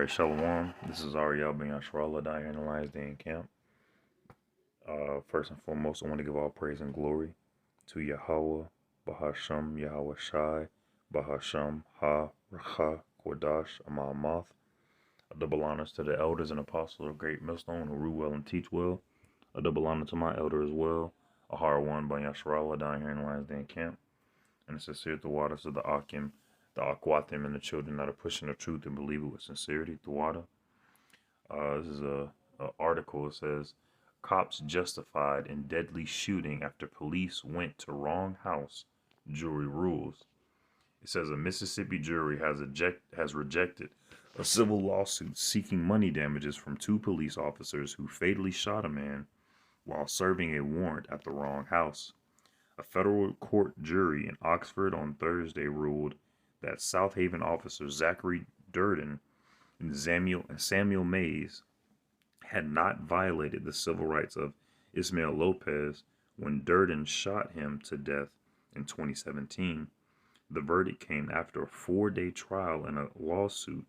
Alright, Shalom. This is Ariel Ben Yashrallah down here in the Lions Den camp. First and foremost, I want to give all praise and glory to Yahweh, Bahasham, Yahweh Shai, Bahasham, Ha, Racha, Kodash, Amamoth. A double honors to the elders and apostles of Great Millstone who rule well and teach well. A double honor to my elder as well. A hard one Ben Yashrallah down here in the Lions Den camp. And a sincere Thawada to the Akim, the Akwatim, and the children that are pushing the truth and believe it with sincerity. Thawada. This is a article. It says, cops justified in deadly shooting after police went to wrong house. Jury rules. It says a Mississippi jury has rejected a civil lawsuit seeking money damages from two police officers who fatally shot a man while serving a warrant at the wrong house. A federal court jury in Oxford on Thursday ruled that South Haven officers Zachary Durden and Samuel Mays had not violated the civil rights of Ismael Lopez when Durden shot him to death in 2017. The verdict came after a 4-day trial in a lawsuit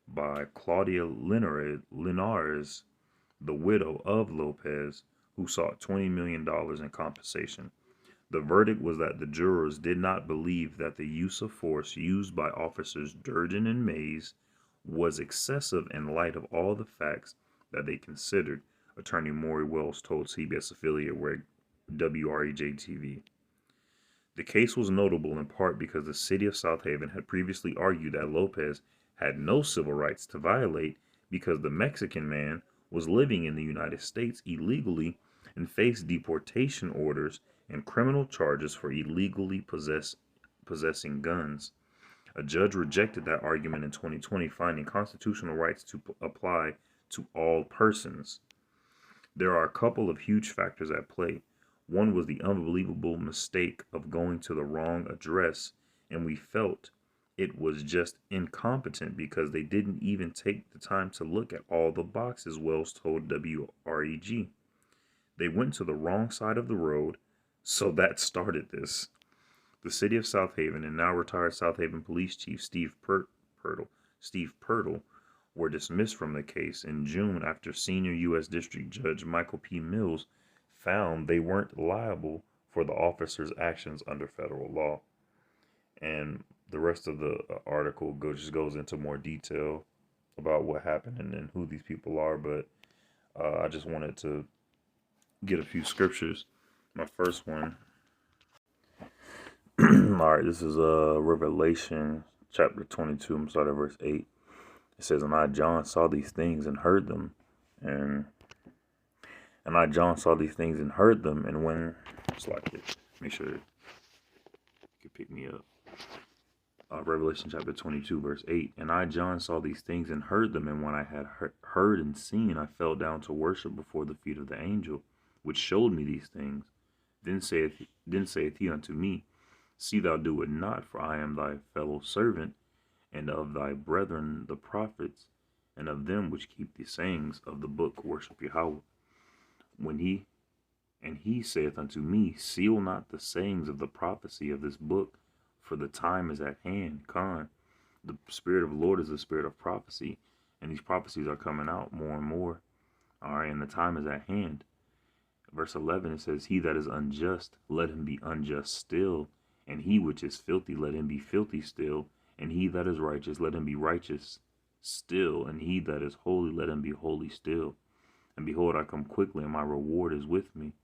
by Claudia Linares, the widow of Lopez, who sought $20 million in compensation. The verdict was that the jurors did not believe that the use of force used by officers Durden and Mays was excessive in light of all the facts that they considered, attorney Maury Wells told CBS affiliate WREJ-TV. The case was notable in part because the city of South Haven had previously argued that Lopez had no civil rights to violate because the Mexican man was living in the United States illegally and faced deportation orders and criminal charges for illegally possessing guns. A judge rejected that argument in 2020, finding constitutional rights to apply to all persons. There are a couple of huge factors at play. One was the unbelievable mistake of going to the wrong address, and we felt it was just incompetent because they didn't even take the time to look at all the boxes, Wells told WREG. They went to the wrong side of the road, so that started this. The city of South Haven and now retired South Haven Police Chief Steve Pirtle were dismissed from the case in June after senior U.S. District Judge Michael P. Mills found they weren't liable for the officers' actions under federal law. And the rest of the article just goes into more detail about what happened and who these people are, but I just wanted to get a few scriptures. My first one. All right, this is Revelation chapter 22. I'm starting at verse 8. It says, and I, John, saw these things and heard them. And I, John, saw these things and heard them. And when, it's like it, make sure you can pick me up. Revelation chapter 22, verse 8. And I, John, saw these things and heard them. And when I had heard and seen, I fell down to worship before the feet of the angel, which showed me these things. Then saith he unto me, see thou do it not, for I am thy fellow servant, and of thy brethren the prophets, and of them which keep the sayings of the book, worship Yahweh. He saith unto me, seal not the sayings of the prophecy of this book, for the time is at hand. The Spirit of the Lord is the spirit of prophecy, and these prophecies are coming out more and more. All right, and the time is at hand. Verse 11, it says, he that is unjust, let him be unjust still, and he which is filthy, let him be filthy still, and he that is righteous, let him be righteous still, and he that is holy, let him be holy still. And behold, I come quickly, and my reward is with me,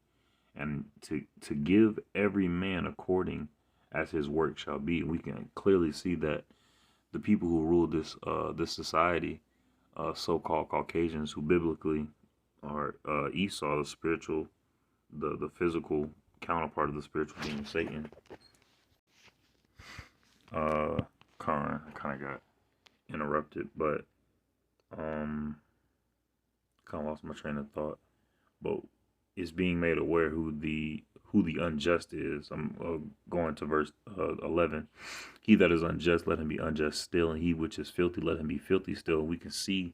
and to give every man according as his work shall be. And we can clearly see that the people who rule this society, so-called Caucasians, who biblically are Esau, the spiritual, the physical counterpart of the spiritual being Satan. Kind of got interrupted, but kind of lost my train of thought. But it's being made aware who the unjust is. I'm going to verse 11. He that is unjust, let him be unjust still, and he which is filthy, let him be filthy still. We can see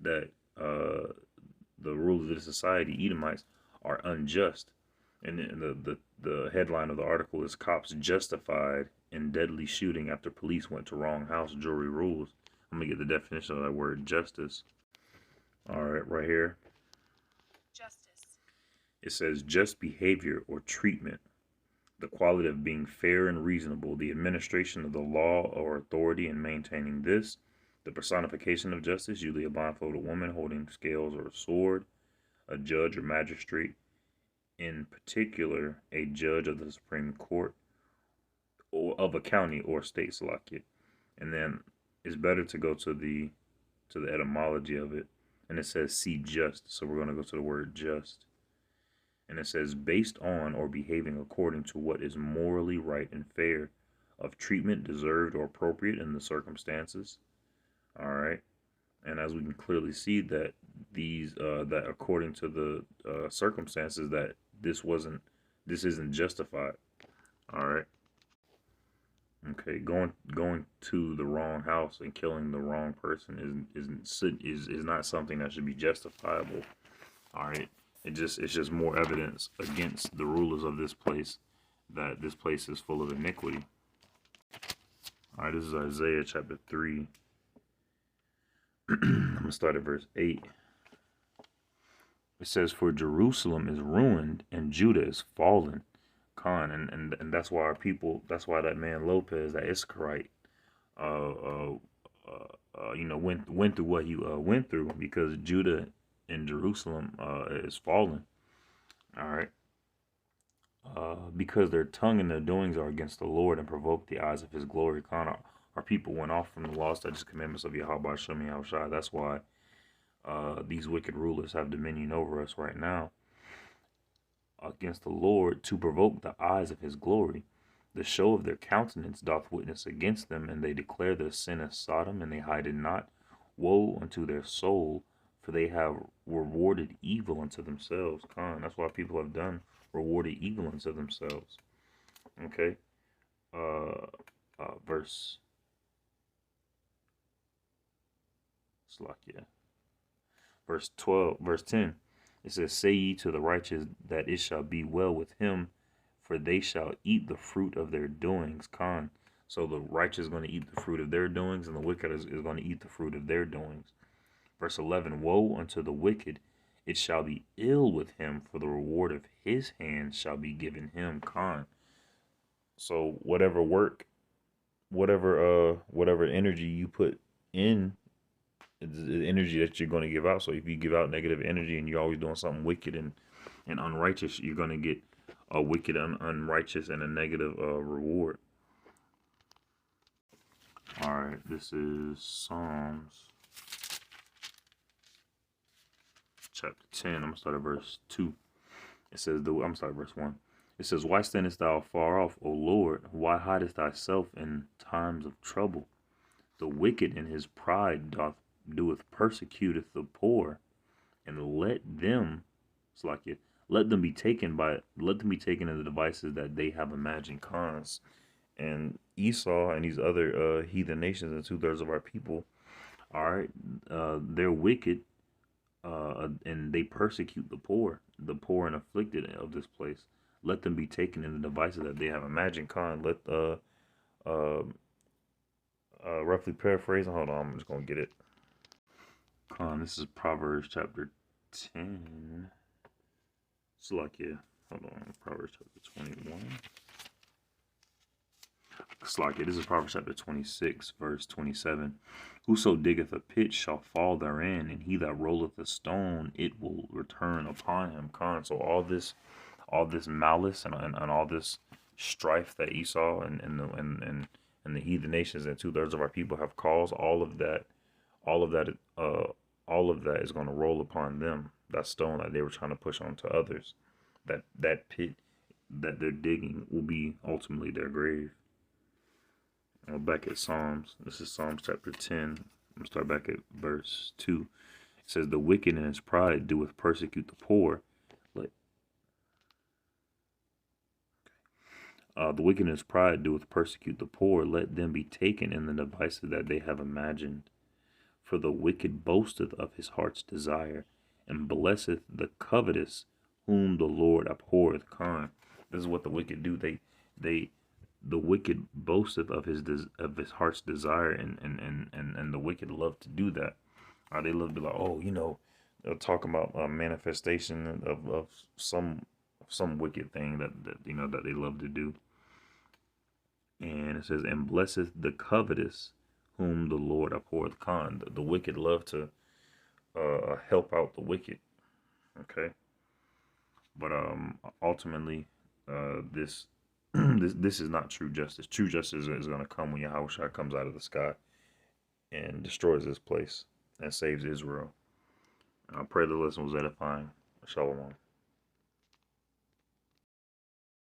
that the rulers of the society, Edomites, are unjust. And the headline of the article is cops justified in deadly shooting after police went to wrong house, jury rules. I'm going to get the definition of that word justice. All right, right here. Justice. It says just behavior or treatment, the quality of being fair and reasonable, the administration of the law or authority and maintaining this, the personification of justice, usually a blindfolded woman holding scales or a sword, a judge or magistrate, in particular, a judge of the Supreme Court or of a county or state, Salakia. And then it's better to go to the etymology of it, and it says see just. So we're going to go to the word just, and it says based on or behaving according to what is morally right and fair, of treatment deserved or appropriate in the circumstances. All right, and as we can clearly see that that according to the circumstances that this isn't justified. All right. Okay, going to the wrong house and killing the wrong person is not something that should be justifiable. All right, it's just more evidence against the rulers of this place that this place is full of iniquity. All right, this is Isaiah chapter 3. I'm gonna start at verse 8. It says, "For Jerusalem is ruined and Judah is fallen." Khan, and that's why our people, that's why that man Lopez, that Issacharite, went through what he went through, because Judah and Jerusalem is fallen. All right. Because their tongue and their doings are against the Lord and provoke the eyes of his glory. Khan, our people went off from the law, statutes, commandments of Yahweh Shem Yahushai. That's why these wicked rulers have dominion over us right now, against the Lord, to provoke the eyes of his glory. The show of their countenance doth witness against them, and they declare their sin as Sodom, and they hide it not. Woe unto their soul, for they have rewarded evil unto themselves. Khan, that's why people have done rewarded evil unto themselves. Okay. Verse Slakia. Verse 12, verse 10. It says, "Say ye to the righteous that it shall be well with him, for they shall eat the fruit of their doings." Khan. So the righteous is going to eat the fruit of their doings, and the wicked is going to eat the fruit of their doings. Verse 11, "Woe unto the wicked, it shall be ill with him, for the reward of his hand shall be given him." Khan. So whatever work, whatever energy you put in, the energy that you're going to give out. So if you give out negative energy and you're always doing something wicked and unrighteous, you're going to get a wicked, unrighteous, and a negative reward. All right, this is Psalms chapter 10. I'm going to start at verse 2. It says, verse 1. It says, "Why standest thou far off, O Lord? Why hidest thyself in times of trouble? The wicked in his pride doeth persecuteth the poor, and let them be taken in the devices that they have imagined." Cons. And Esau and these other heathen nations and 2/3 of our people, all right, they're wicked, and they persecute the poor and afflicted of this place. Let them be taken in the devices that they have imagined. Let roughly paraphrasing. Hold on, I'm just gonna get it. This is Proverbs chapter 10. Slakia. Hold on. Proverbs chapter 21. Slakia. This is Proverbs chapter 26, verse 27. "Whoso diggeth a pit shall fall therein, and he that rolleth a stone, it will return upon him." So all this malice and all this strife that Esau and the heathen nations and 2/3 of our people have caused, all of that is going to roll upon them. That stone that they were trying to push onto others, that pit that they're digging, will be ultimately their grave. Back at Psalms. This is Psalms chapter 10. I'm going to start back at verse 2. It says, "The wicked in his pride doeth persecute the poor." The wicked in his pride doeth persecute the poor. Let them be taken in the devices that they have imagined. For the wicked boasteth of his heart's desire, and blesseth the covetous, whom the Lord abhorreth. This is what the wicked do. the wicked boasteth of his heart's desire, and the wicked love to do that. They love to be like, oh, they'll talk about a manifestation of some wicked thing that they love to do. And it says, and blesseth the covetous, whom the Lord abhorreth con. The wicked love to help out the wicked. Okay, but ultimately, this this is not true justice. True justice is going to come when Yahushua comes out of the sky and destroys this place and saves Israel. I pray the lesson was edifying. Shalom.